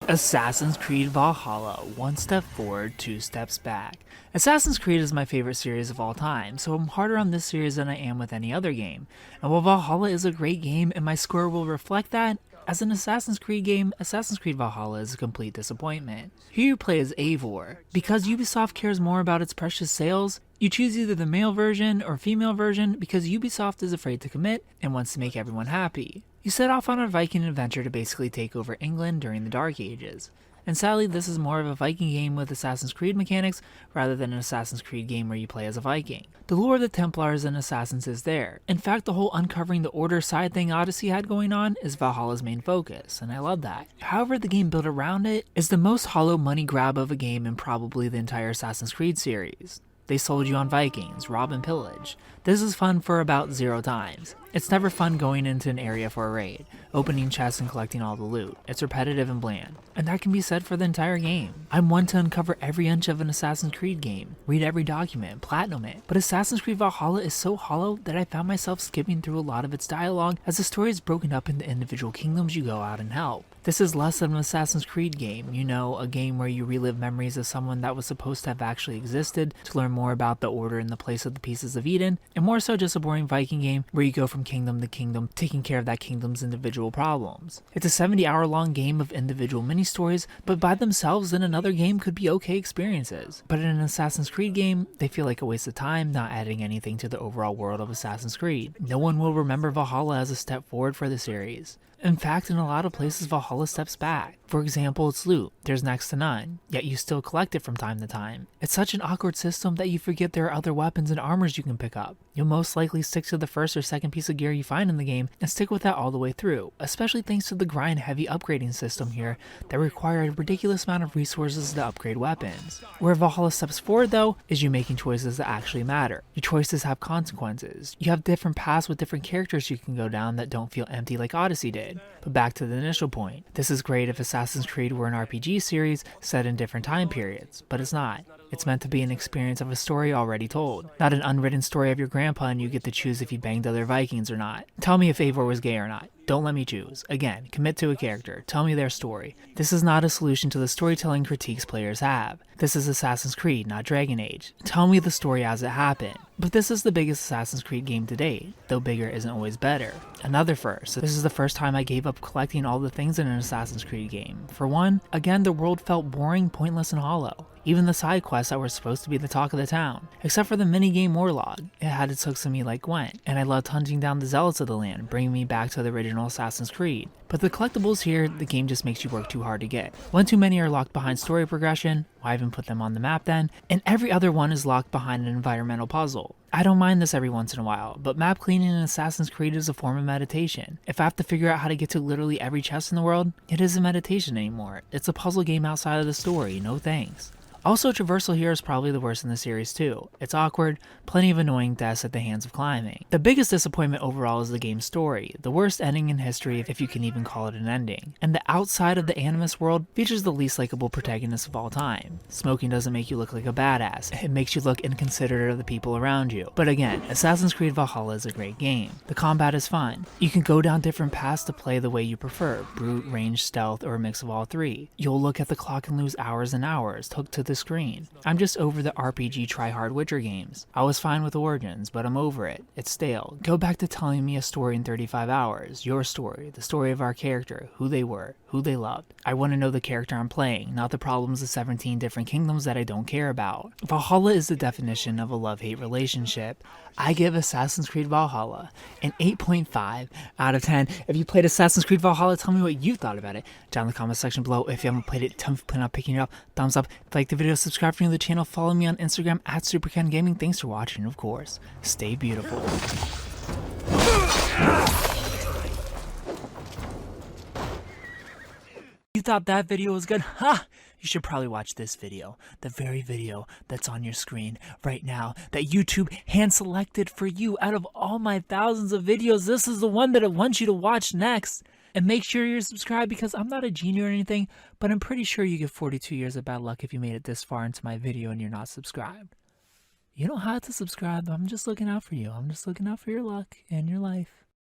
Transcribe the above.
Assassin's Creed Valhalla, one step forward, two steps back. Assassin's Creed is my favorite series of all time, so I'm harder on this series than I am with any other game. And while Valhalla is a great game and my score will reflect that, as an Assassin's Creed game, Assassin's Creed Valhalla is a complete disappointment. Here you play as Eivor. Because Ubisoft cares more about its precious sales, you choose either the male version or female version because Ubisoft is afraid to commit and wants to make everyone happy. You set off on a Viking adventure to basically take over England during the Dark Ages. And sadly, this is more of a Viking game with Assassin's Creed mechanics rather than an Assassin's Creed game where you play as a Viking. The lore of the Templars and Assassins is there. In fact, the whole uncovering the Order side thing Odyssey had going on is Valhalla's main focus, and I love that. However, the game built around it is the most hollow money grab of a game in probably the entire Assassin's Creed series. They sold you on Vikings, rob and pillage. This is fun for about 0 times. It's never fun going into an area for a raid, opening chests and collecting all the loot. It's repetitive and bland. And that can be said for the entire game. I'm one to uncover every inch of an Assassin's Creed game, read every document, platinum it. But Assassin's Creed Valhalla is so hollow that I found myself skipping through a lot of its dialogue as the story is broken up into individual kingdoms you go out and help. This is less of an Assassin's Creed game, a game where you relive memories of someone that was supposed to have actually existed to learn more about the Order in the place of the Pieces of Eden, and more so just a boring Viking game where you go from kingdom to kingdom, taking care of that kingdom's individual problems. It's a 70-hour long game of individual mini-stories, but by themselves in another game could be okay experiences. But in an Assassin's Creed game, they feel like a waste of time, not adding anything to the overall world of Assassin's Creed. No one will remember Valhalla as a step forward for the series. In fact, in a lot of places, Valhalla steps back. For example, its loot. There's next to none, yet you still collect it from time to time. It's such an awkward system that you forget there are other weapons and armors you can pick up. You'll most likely stick to the first or second piece of gear you find in the game and stick with that all the way through, especially thanks to the grind-heavy upgrading system here that require a ridiculous amount of resources to upgrade weapons. Where Valhalla steps forward though, is you making choices that actually matter. Your choices have consequences. You have different paths with different characters you can go down that don't feel empty like Odyssey did. But back to the initial point. This is great if Assassin's Creed were an RPG series set in different time periods, but it's not. It's meant to be an experience of a story already told, not an unwritten story of your grandpa and you get to choose if he banged other Vikings or not. Tell me if Eivor was gay or not. Don't let me choose. Again, commit to a character. Tell me their story. This is not a solution to the storytelling critiques players have. This is Assassin's Creed, not Dragon Age. Tell me the story as it happened. But this is the biggest Assassin's Creed game to date, though bigger isn't always better. Another first. This is the first time I gave up collecting all the things in an Assassin's Creed game. For one, again, the world felt boring, pointless, and hollow. Even the side quests that were supposed to be the talk of the town. Except for the minigame Warlog. It had its hooks in me like Gwent, and I loved hunting down the zealots of the land, bringing me back to the original Assassin's Creed. But the collectibles here, the game just makes you work too hard to get. One too many are locked behind story progression, why even put them on the map then? And every other one is locked behind an environmental puzzle. I don't mind this every once in a while, but map cleaning in Assassin's Creed is a form of meditation. If I have to figure out how to get to literally every chest in the world, it isn't meditation anymore. It's a puzzle game outside of the story, no thanks. Also, traversal here is probably the worst in the series too. It's awkward, plenty of annoying deaths at the hands of climbing. The biggest disappointment overall is the game's story, the worst ending in history if you can even call it an ending. And the outside of the Animus world features the least likable protagonist of all time. Smoking doesn't make you look like a badass, it makes you look inconsiderate of the people around you. But again, Assassin's Creed Valhalla is a great game. The combat is fun. You can go down different paths to play the way you prefer, brute, range, stealth, or a mix of all three. You'll look at the clock and lose hours and hours, hooked to the screen. I'm just over the RPG try-hard Witcher games. I was fine with Origins, but I'm over it. It's stale. Go back to telling me a story in 35 hours. Your story, the story of our character, who they were, who they loved. I want to know the character I'm playing, not the problems of 17 different kingdoms that I don't care about. Valhalla is the definition of a love-hate relationship. I give Assassin's Creed Valhalla an 8.5 out of 10. If you played Assassin's Creed Valhalla, tell me what you thought about it down in the comment section below. If you haven't played it, tell me if you plan on picking it up. Thumbs up. If you like the video, subscribe if you're new to the channel. Follow me on Instagram at Superkengaming. Thanks for watching, of course. Stay beautiful. You thought that video was good? Ha! You should probably watch this video, the very video that's on your screen right now, that YouTube hand-selected for you out of all my thousands of videos. This is the one that I want you to watch next. And make sure you're subscribed because I'm not a genie or anything, but I'm pretty sure you get 42 years of bad luck if you made it this far into my video and you're not subscribed. You don't have to subscribe. I'm just looking out for you. I'm just looking out for your luck and your life.